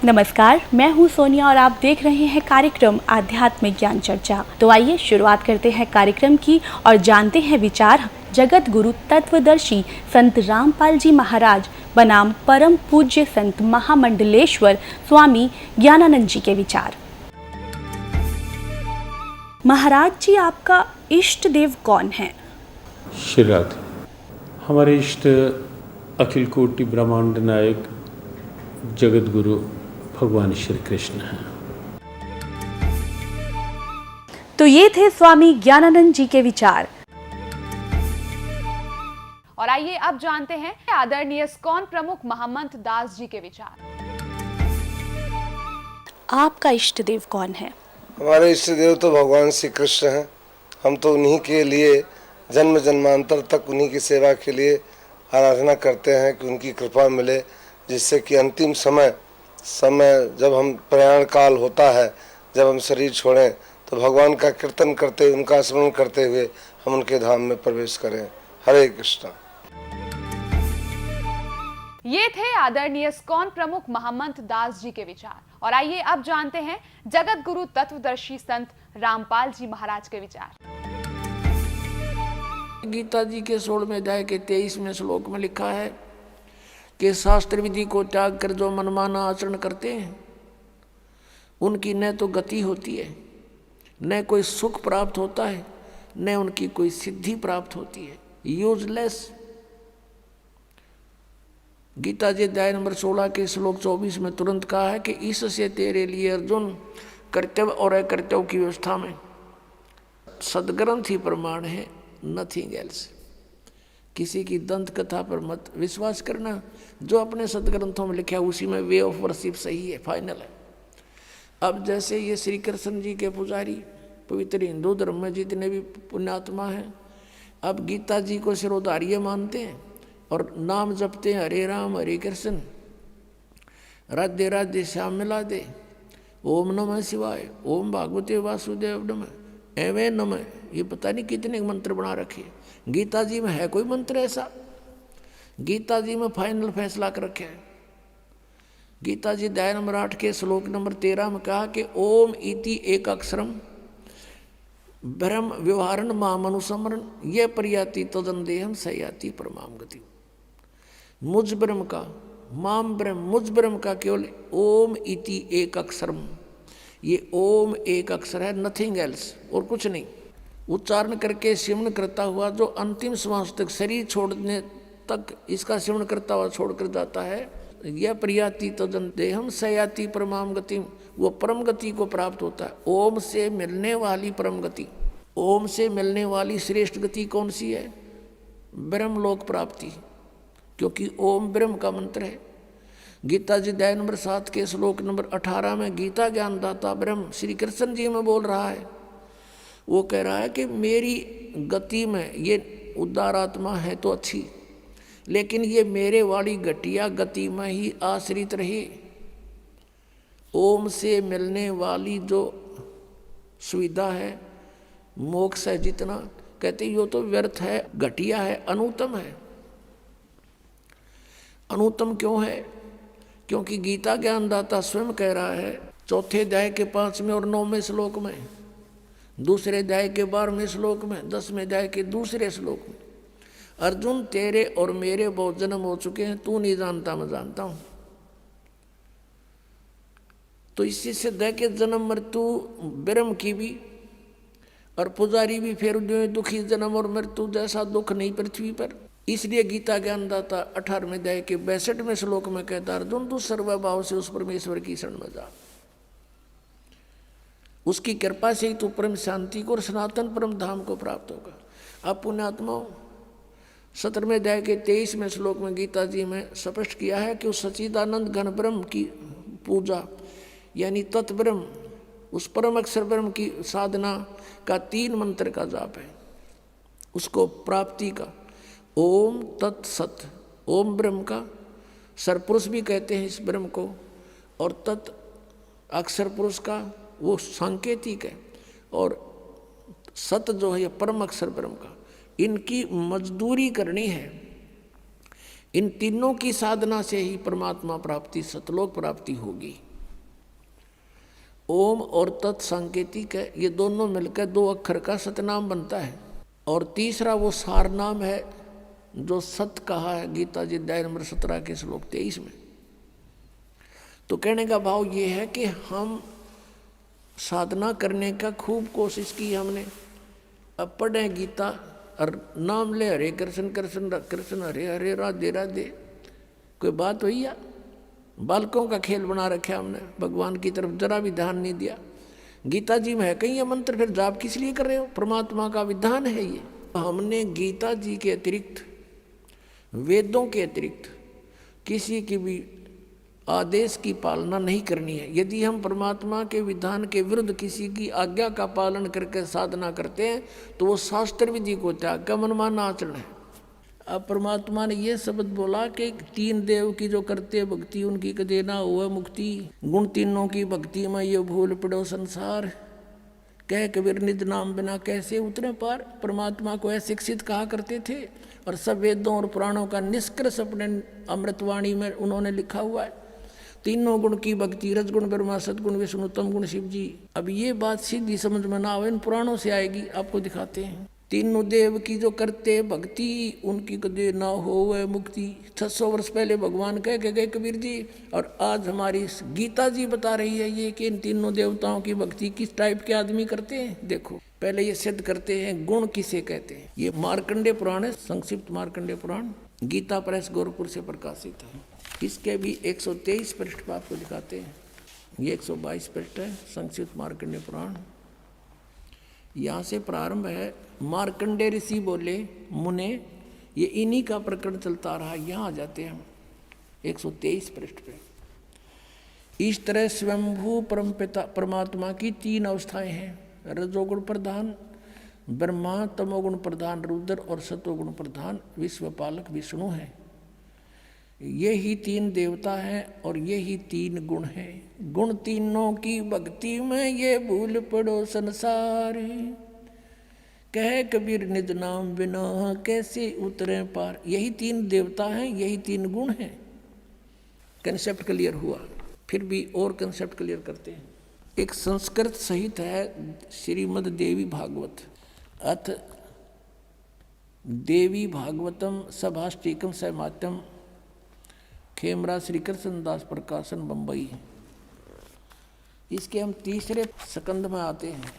नमस्कार, मैं हूं सोनिया और आप देख रहे हैं कार्यक्रम आध्यात्मिक ज्ञान चर्चा। तो आइए शुरुआत करते हैं कार्यक्रम की और जानते हैं विचार जगत गुरु तत्वदर्शी संत रामपाल जी महाराज बनाम परम पूज्य संत महामंडलेश्वर स्वामी ज्ञानानंद जी के विचार। महाराज जी, आपका इष्ट देव कौन है? श्री राधे। हमारे इष्ट अखिल कोटि ब्रह्मांड नायक जगत गुरु भगवान श्री कृष्ण हैं। तो ये थे स्वामी ज्ञानानंद जी के विचार। और आइए अब जानते हैं आदरणीय इस्कॉन प्रमुख महंत दास जी के विचार। आपका इष्ट देव कौन है? हमारे इष्ट देव तो भगवान श्री कृष्ण हैं। हम तो उन्हीं के लिए जन्म जन्मांतर तक उन्हीं की सेवा के लिए आराधना करते हैं कि उनकी कृपा मिले, जिससे कि अंतिम समय जब हम प्रयाण काल होता है, जब हम शरीर छोड़ें, तो भगवान का कीर्तन करते, उनका स्मरण करते हुए हम उनके धाम में प्रवेश करें। हरे कृष्ण। ये थे आदरणीय इस्कॉन प्रमुख महंत दास जी के विचार। और आइए अब जानते हैं जगत गुरु तत्वदर्शी संत रामपाल जी महाराज के विचार। गीता जी के 16वें अध्याय के 23वें श्लोक में लिखा है कि शास्त्र विधि को त्याग कर जो मनमाना आचरण करते हैं उनकी न तो गति होती है, न कोई सुख प्राप्त होता है, न उनकी कोई सिद्धि प्राप्त होती है। यूजलेस। गीता जी अध्याय नंबर 16 के श्लोक 24 में तुरंत कहा है कि इससे तेरे लिए अर्जुन कर्तव्य और अकर्तव्य की व्यवस्था में सदग्रंथ ही प्रमाण है, नथिंग एल्स। किसी की दंत कथा पर मत विश्वास करना, जो अपने सदग्रंथों में लिखा है उसी में वे ऑफ वर्शिप सही है, फाइनल है। अब जैसे ये श्री कृष्ण जी के पुजारी पवित्र हिंदू धर्म में जितने भी पुण्यात्मा हैं, अब गीता जी को सिरोधार्य मानते हैं और नाम जपते हैं हरे राम हरे कृष्ण, राधे राधे श्याम मिला दे, ओम नमः शिवाय, ओम भागवते वासुदेव नमः, एवं नमः। ये पता नहीं कितने मंत्र बना रखे। गीता जी में है कोई मंत्र ऐसा? गीता जी में फाइनल फैसला कर रखे है। गीता जी अध्याय नंबर 8 के श्लोक नंबर 13 में कहा कि ओम इति एक अक्षरम ब्रह्म व्यवहारण मामनुसमरण ये प्रयाति तदन देहम सयाति परमाम गति। मुझ ब्रह्म का, माम ब्रह्म, मुझ ब्रह्म का केवल ओम इति एक अक्षरम, ये ओम एक अक्षर है, नथिंग एल्स, और कुछ नहीं। उच्चारण करके सिमरण करता हुआ जो अंतिम श्वास तक, शरीर छोड़ने तक इसका सिमरण करता हुआ छोड़कर जाता है, यह प्रियाति तदन देहम सयाति परमाम गति, वो परम गति को प्राप्त होता है। ओम से मिलने वाली परम गति, ओम से मिलने वाली श्रेष्ठ गति कौन सी है? ब्रह्मलोक प्राप्ति, क्योंकि ओम ब्रह्म का मंत्र है। गीता जी अध्याय नंबर 7 के श्लोक नंबर 18 में गीता ज्ञानदाता ब्रह्म श्री कृष्ण जी में बोल रहा है। वो कह रहा है कि मेरी गति में ये उदार आत्मा है तो अच्छी, लेकिन ये मेरे वाली घटिया गति में ही आश्रित रहे। ओम से मिलने वाली जो सुविधा है, मोक्ष है, जितना कहते यो तो व्यर्थ है, घटिया है, अनुत्तम है। अनुत्तम क्यों है? क्योंकि गीता ज्ञानदाता स्वयं कह रहा है 4 अध्याय के 5वें और 9वें श्लोक में, 2 अध्याय के 12वें श्लोक में, 10वें अध्याय के 2 श्लोक में, अर्जुन तेरे और मेरे बहुत जन्म हो चुके हैं, तू नहीं जानता मैं जानता हूं। तो इसी से दे के जन्म मृत्यु ब्रह्म की भी और पुजारी भी फिर दुखी जन्म और मृत्यु जैसा दुख नहीं पृथ्वी पर। इसलिए गीता ज्ञानदाता 18वें अध्याय के 62वें श्लोक में कहता अर्जुन तू सर्वभाव से उस परमेश्वर की शरण में जा, उसकी कृपा से ही तू परम शांति को और सनातन परम धाम को प्राप्त होगा। अब पुण्यात्माओं 17वें अध्याय के 23वें श्लोक में गीता जी में स्पष्ट किया है कि उस सच्चिदानंद घन ब्रह्म की पूजा यानी तत्ब्रह्म, उस परम अक्षर ब्रह्म की साधना का 3 मंत्र का जाप है, उसको प्राप्ति का। ओम तत्सत, ओम ब्रह्म का सरपुरुष भी कहते हैं इस ब्रह्म को, और तत् अक्षर पुरुष का वो सांकेतिक है, और सत जो है परम अक्षर ब्रह्म का। इनकी मजदूरी करनी है। इन तीनों की साधना से ही परमात्मा प्राप्ति, सतलोक प्राप्ति होगी। ओम और तत् सांकेतिक है, ये दोनों मिलकर 2 अक्षर का सतनाम बनता है। और तीसरा वो सार नाम है जो सत कहा है गीता जी अध्याय नंबर 17 के श्लोक 23 में। तो कहने का भाव ये है कि हम साधना करने का खूब कोशिश की हमने, अब पढ़े गीता और नाम ले हरे कृष्ण कृष्ण कृष्ण हरे हरे राधे राधे, कोई बात हुई या? बालकों का खेल बना रखा हमने, भगवान की तरफ जरा भी ध्यान नहीं दिया। गीता जी में है कहीं ये मंत्र, फिर जाप किस लिए कर रहे हो? परमात्मा का विधान है ये। हमने गीता जी के अतिरिक्त, वेदों के अतिरिक्त किसी की भी आदेश की पालना नहीं करनी है। यदि हम परमात्मा के विधान के विरुद्ध किसी की आज्ञा का पालन करके साधना करते हैं तो वो शास्त्र विधि को त्याग कर मनमाना आचरण है। अब परमात्मा ने ये शब्द बोला कि 3 देव की जो करते भक्ति उनकी कदे ना हुआ मुक्ति, गुण तीनों की भक्ति में ये भूल पड़ो संसार, कह कबीर निज नाम बिना कैसे उतरे पार। परमात्मा को अशिक्षित कहा करते थे और सब वेदों और पुराणों का निष्कर्ष अपने अमृतवाणी में उन्होंने लिखा हुआ है। तीनों गुण की भक्ति, रजगुण ब्रह्मा, सदगुण विष्णु, तम गुण शिव जी। अब ये बात सीधी समझ में ना आवे, इन पुराणों से आएगी, आपको दिखाते हैं। तीनों देव की जो करते भक्ति उनकी कदे ना हो वह मुक्ति। 600 वर्ष पहले भगवान कह के गए कबीर जी, और आज हमारी गीता जी बता रही है ये कि इन तीनों देवताओं की भक्ति किस टाइप के आदमी करते हैं। देखो पहले ये सिद्ध करते हैं गुण किसे कहते हैं। ये मार्कंडेय पुराण है, संक्षिप्त मार्कंडेय पुराण, गीता प्रेस गोरखपुर से प्रकाशित है। इसके भी 123 पृष्ठ पर आपको दिखाते हैं। ये 122 पृष्ठ है संक्षिप्त मार्कंडेय पुराण। यहाँ से प्रारंभ है। मार्कंडेय ऋषि बोले मुने, ये इन्हीं का प्रकरण चलता रहा। यहाँ आ जाते हैं हम 123 पृष्ठ पे। इस तरह स्वयंभू परमपिता परमात्मा की 3 अवस्थाएं हैं, रजोगुण प्रधान ब्रह्मा, तमोगुण प्रधान रुद्र और सतोगुण प्रधान विश्वपालक विष्णु है। ये ही 3 देवता हैं और ये ही 3 गुण हैं। गुण तीनों की भक्ति में ये भूल पड़ो संसार, कह कबीर निज नाम बिना कैसे उतरे पार। यही 3 देवता हैं, यही 3 गुण हैं। कंसेप्ट क्लियर हुआ। फिर भी और कंसेप्ट क्लियर करते हैं। एक संस्कृत सहित है श्रीमद् देवी भागवत, अथ देवी भागवतम सभाष्टिकम सहमात्यम, खेमरा श्री कृष्ण दास प्रकाशन बम्बई। इसके हम 3रे स्कंद में आते हैं।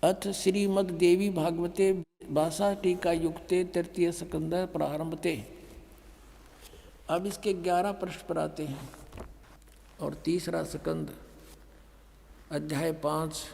अथ श्रीमद् देवी भागवते भाषा टीका युक्ते 3य स्कंद प्रारंभते। अब इसके 11 पृष्ठ पर आते हैं और 3रा स्कंद अध्याय 5।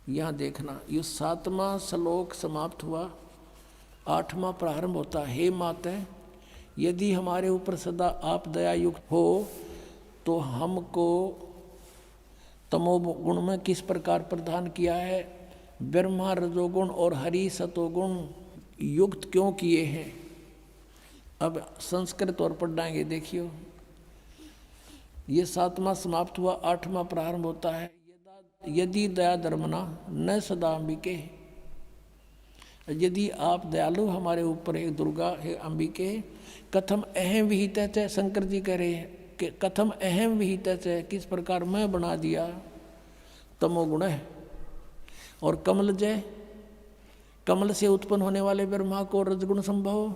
यहाँ देखना, ये 7वां श्लोक समाप्त हुआ, 8वां प्रारंभ होता। हे माता, यदि हमारे ऊपर सदा आप दयायुक्त हो तो हमको तमोगुण में किस प्रकार प्रदान किया है, ब्रह्मा रजोगुण और हरि सतोगुण युक्त क्यों किए हैं। अब संस्कृत और पढ़ाएंगे। देखियो, ये 7वां समाप्त हुआ, 8वां प्रारंभ होता है। यदि दया धर्मना न सदा अंबिके, यदि आप दयालु हमारे ऊपर है दुर्गा है अंबिके, कथम अहम विहित है। शंकर जी कह रहे हैं कि कथम अहम विहित है, किस प्रकार मैं बना दिया तमोगुण है। और कमल जय, कमल से उत्पन्न होने वाले ब्रह्मा को रजगुण संभव,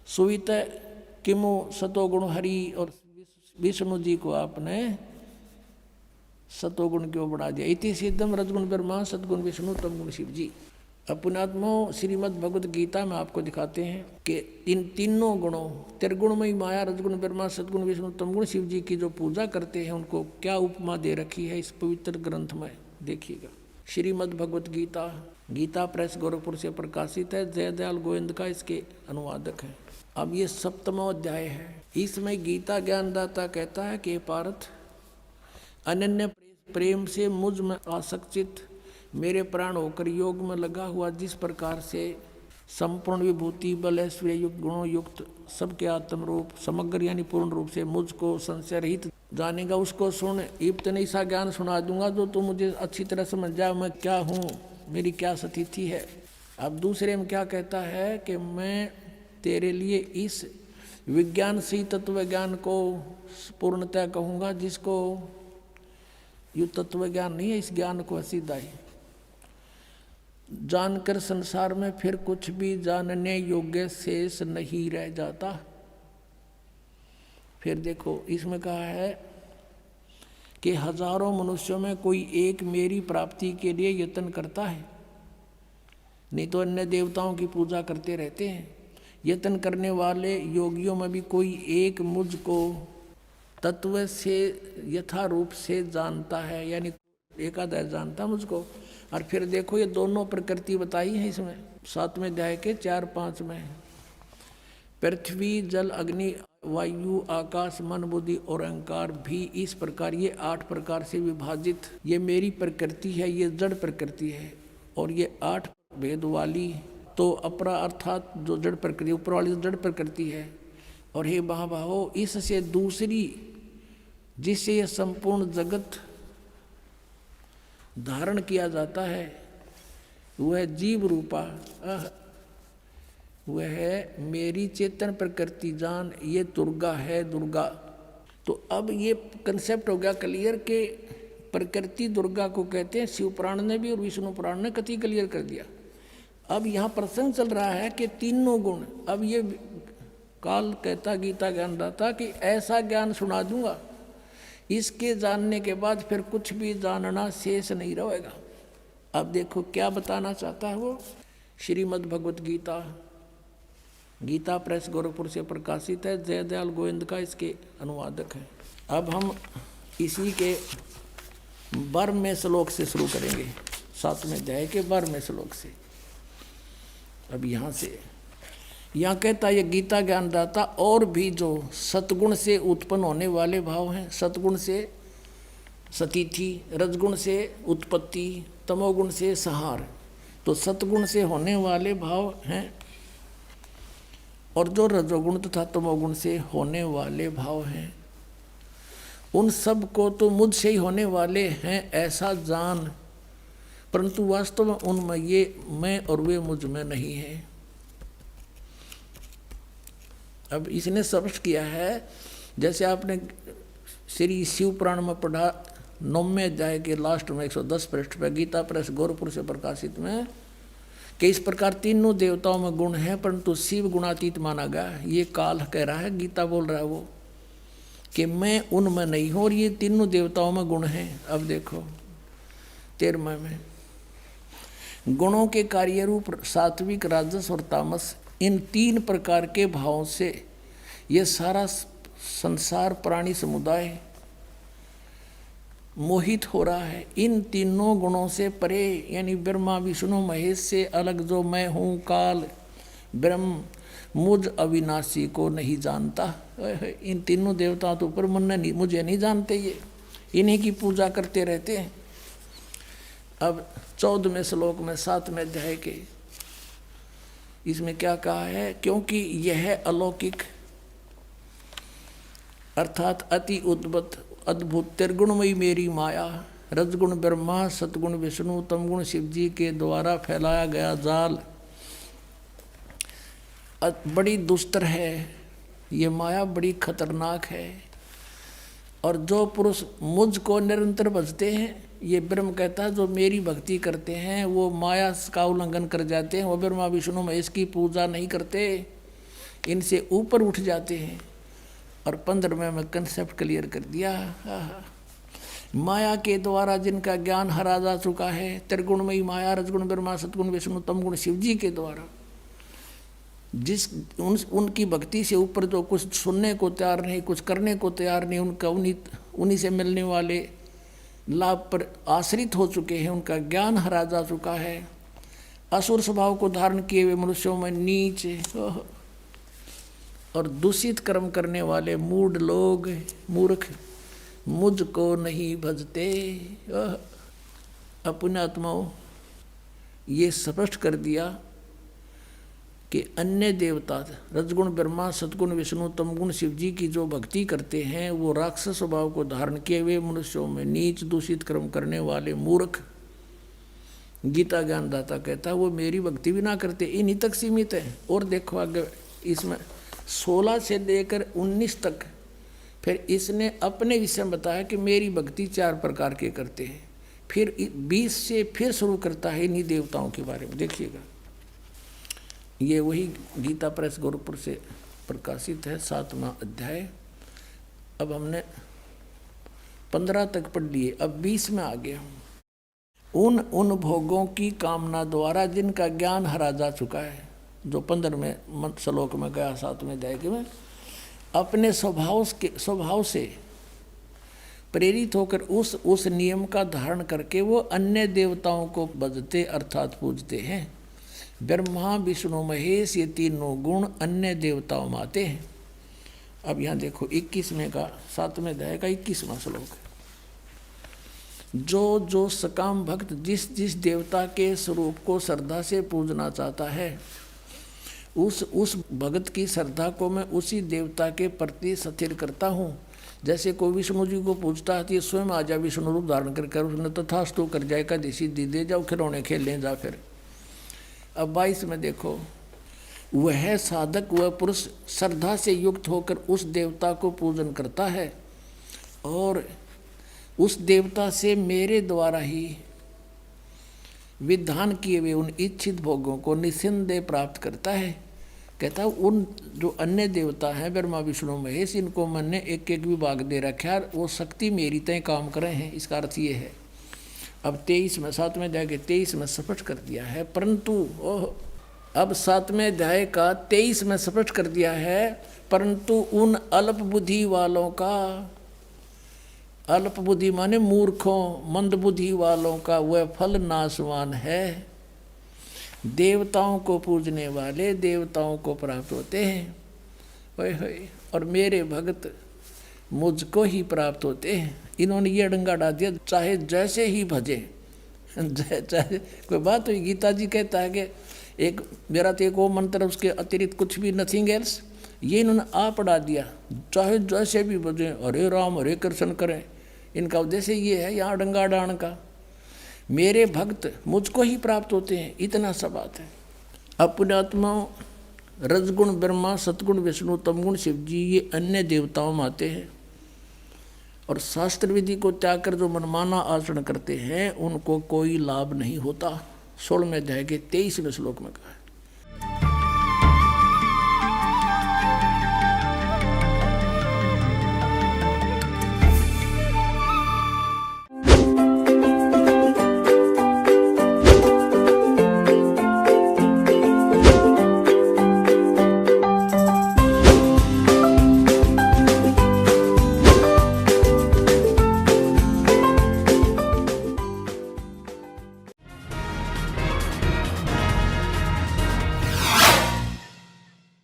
सुवित किमु सतोगुण हरि, और विष्णु जी को आपने सतोगुण क्यों बना दिया। इति सिद्धम रजगुण ब्रह्मा सदगुण विष्णु तमगुण शिव जी। अपनात्मो श्रीमद् भगवद गीता में आपको दिखाते हैं कि इन तीनों गुणों त्रिगुणमयी माया रजगुण ब्रह्मा सदगुण विष्णु तमगुण शिव जी की जो पूजा करते हैं उनको क्या उपमा दे रखी है इस पवित्र ग्रंथ में। देखिएगा, श्रीमद् भगवद गीता, गीता प्रेस गोरखपुर से प्रकाशित है। जयदयाल गोविंद का इसके अनुवादक है। अब ये 7वां अध्याय है। इसमें गीता ज्ञानदाता कहता है कि पार्थ, अनन्य प्रेम से मुझ में आसक्तित मेरे प्राण होकर योग में लगा हुआ, जिस प्रकार से संपूर्ण विभूति बल ऐश्वर्य युक्त गुणों युक्त सबके आत्म रूप समग्र यानी पूर्ण रूप से मुझको संशय रहित जानेगा, उसको सुन। इतने ऐसा ज्ञान सुना दूंगा जो तू मुझे अच्छी तरह समझ जाए मैं क्या हूँ, मेरी क्या स्थिति है। अब दूसरे में क्या कहता है कि मैं तेरे लिए इस विज्ञान से तत्व ज्ञान को पूर्णतः कहूँगा, जिसको ये तत्व ज्ञान नहीं है, इस ज्ञान को सीधा ही जानकर संसार में फिर कुछ भी जानने योग्य शेष नहीं रह जाता। फिर देखो इसमें कहा है कि हजारों मनुष्यों में कोई एक मेरी प्राप्ति के लिए यत्न करता है, नहीं तो अन्य देवताओं की पूजा करते रहते हैं। यत्न करने वाले योगियों में भी कोई एक मुझको तत्व से यथारूप से जानता है, यानी एकादश जानता मुझको। और फिर देखो ये दोनों प्रकृति बताई है इसमें 7वें अध्याय के 4-5 में। पृथ्वी जल अग्नि वायु आकाश मन बुद्धि और अहंकार भी इस प्रकार ये 8 प्रकार से विभाजित ये मेरी प्रकृति है, ये जड़ प्रकृति है। और ये 8 भेद वाली तो अपरा अर्थात जो जड़ प्रकृति ऊपर वाली जड़ प्रकृति है। और हे महाबाहो इससे दूसरी जिससे ये संपूर्ण जगत धारण किया जाता है वह जीव रूपा वह है मेरी चेतन प्रकृति जान, ये दुर्गा है दुर्गा। तो अब ये कंसेप्ट हो गया क्लियर के प्रकृति दुर्गा को कहते हैं। शिव पुराण ने भी और विष्णु पुराण ने कति क्लियर कर दिया। अब यहाँ प्रसंग चल रहा है कि तीनों गुण। अब ये काल कहता गीता ज्ञान दाता कि ऐसा ज्ञान सुना दूंगा, इसके जानने के बाद फिर कुछ भी जानना शेष नहीं रहेगा। अब देखो क्या बताना चाहता है वो। श्रीमद् भगवत गीता, गीता प्रेस गोरखपुर से प्रकाशित है, जयदयाल गोविंद का इसके अनुवादक है। अब हम इसी के 12वें श्लोक से शुरू करेंगे, 7वें अध्याय के 12वें श्लोक से। अब यहाँ कहता है ये गीता ज्ञानदाता और भी जो सतगुण से उत्पन्न होने वाले भाव हैं, सतगुण से सतीथि, रजगुण से उत्पत्ति, तमोगुण से संहार, तो सतगुण से होने वाले भाव हैं और जो रजोगुण तथा तमोगुण से होने वाले भाव हैं उन सब को तो मुझसे ही होने वाले हैं ऐसा जान, परंतु वास्तव में उनमें ये मैं और वे मुझ में नहीं है। अब इसने स्पष्ट किया है, जैसे आपने श्री शिव पुराण में पढ़ा 9वें अध्याय के लास्ट में 110 पृष्ठ पर गीता प्रेस गोरखपुर से प्रकाशित में कि इस प्रकार तीनों देवताओं में गुण है परंतु शिव गुणातीत माना गया। ये काल कह रहा है, गीता बोल रहा है वो कि मैं उनमें नहीं हूँ और ये तीनों देवताओं में गुण हैं। अब देखो 13वें में गुणों के कार्य रूप सात्विक राजस और तामस, इन 3 प्रकार के भावों से ये सारा संसार प्राणी समुदाय मोहित हो रहा है। इन तीनों गुणों से परे यानी ब्रह्मा विष्णु महेश से अलग जो मैं हूँ काल ब्रह्म मुझ अविनाशी को नहीं जानता। इन तीनों देवताओं के ऊपर मुझे नहीं जानते, ये इन्हीं की पूजा करते रहते हैं। अब 14वें श्लोक में 7वें अध्याय के इसमें क्या कहा है, क्योंकि यह अलौकिक अर्थात अति अद्भुत त्रिगुणमयी मेरी माया, रजगुण ब्रह्मा सतगुण विष्णु तमगुण शिव जी के द्वारा फैलाया गया जाल बड़ी दुस्तर है। ये माया बड़ी खतरनाक है और जो पुरुष मुझको निरंतर भजते हैं, ये ब्रह्म कहता है जो मेरी भक्ति करते हैं वो माया का उल्लंघन कर जाते हैं, वो ब्रह्मा विष्णु महेश की पूजा नहीं करते, इनसे ऊपर उठ जाते हैं। और 15वें में कंसेप्ट क्लियर कर दिया। माया के द्वारा जिनका ज्ञान हरा जा चुका है, त्रिगुणमयी माया रजगुण ब्रह्मा सतगुण विष्णु तमगुण शिव जी के द्वारा उनकी भक्ति से ऊपर जो कुछ सुनने को तैयार नहीं, कुछ करने को तैयार नहीं, उनका उन्हीं से मिलने वाले लाभ पर आश्रित हो चुके हैं, उनका ज्ञान हरा जा चुका है। असुर स्वभाव को धारण किए हुए मनुष्यों में नीच और दूषित कर्म करने वाले मूढ़ लोग मूर्ख मुझको नहीं भजते। अपने आत्माओं ये स्पष्ट कर दिया कि अन्य देवता रजगुण ब्रह्मा सतगुण विष्णु तमगुण शिव जी की जो भक्ति करते हैं वो राक्षस स्वभाव को धारण किए हुए मनुष्यों में नीच दूषित कर्म करने वाले मूर्ख, गीता ज्ञानदाता कहता है वो मेरी भक्ति भी ना करते, इन्हीं तक सीमित है। और देखो आगे इसमें 16 से लेकर 19 तक फिर इसने अपने विषय में बताया कि मेरी भक्ति 4 प्रकार के करते हैं। फिर 20 से फिर शुरू करता है इन्हीं देवताओं के बारे में। देखिएगा, ये वही गीता प्रेस गोरखपुर से प्रकाशित है 7वां अध्याय। अब हमने 15 तक पढ़ लिए, अब 20 में आ गया। उन भोगों की कामना द्वारा जिनका ज्ञान हरा जा चुका है, जो 15वें श्लोक में गया 7वें अध्याय में, अपने स्वभाव से प्रेरित होकर उस नियम का धारण करके वो अन्य देवताओं को भजते अर्थात पूजते हैं। ब्रह्मा विष्णु महेश ये तीनों गुण अन्य देवताओं में आते हैं। अब यहाँ देखो 21वें का 7वें अध्याय का 21वां श्लोक। जो सकाम भक्त जिस देवता के स्वरूप को श्रद्धा से पूजना चाहता है, उस भगत की श्रद्धा को मैं उसी देवता के प्रति स्थिर करता हूँ। जैसे कोई विष्णु जी को पूजता है तो ये स्वयं आ जाए विष्णु रूप धारण कर उसने तथास्तु कर जाए का देसी दे जाओ खिलौने खेल लें जा। फिर अब 22 में देखो, वह साधक वह पुरुष श्रद्धा से युक्त होकर उस देवता को पूजन करता है और उस देवता से मेरे द्वारा ही विधान किए हुए उन इच्छित भोगों को निस्संदेह प्राप्त करता है। कहता है उन जो अन्य देवता हैं ब्रह्मा विष्णु महेश, इनको मैंने एक एक विभाग दे रखा है, वो शक्ति मेरी तय काम कर रहे हैं। इसका अर्थ ये है। अब 23 में 7वें अध्याय के 23 में स्पष्ट कर दिया है, परंतु अब 7वें अध्याय का 23 में स्पष्ट कर दिया है, परंतु उन अल्प बुद्धि वालों का, अल्प बुद्धि माने मूर्खों मंद बुद्धि वालों का वह फल नाशवान है। देवताओं को पूजने वाले देवताओं को प्राप्त होते हैं, ओए और मेरे भगत मुझको ही प्राप्त होते हैं। इन्होंने ये डंगा डाल दिया, चाहे जैसे ही भजे चाहे कोई बात हुई। गीता जी कहता है कि एक मेरा तो एक वो मंत्र, उसके अतिरिक्त कुछ भी नथिंग एल्स। ये इन्होंने आ पढ़ा दिया, चाहे जैसे भी भजे हरे राम हरे कृष्ण करें। इनका उद्देश्य ये है यहाँ डंगा डाण का। मेरे भक्त मुझको ही प्राप्त होते हैं, इतना सा बात है। अब पुण्यात्मा रजगुण ब्रह्मा, सतगुण विष्णु, तमगुण शिव जी ये अन्य देवताओं में आते हैं और शास्त्र विधि को त्याग कर जो मनमाना आचरण करते हैं उनको कोई लाभ नहीं होता। 16वें अध्याय के 23वें श्लोक में कहा है।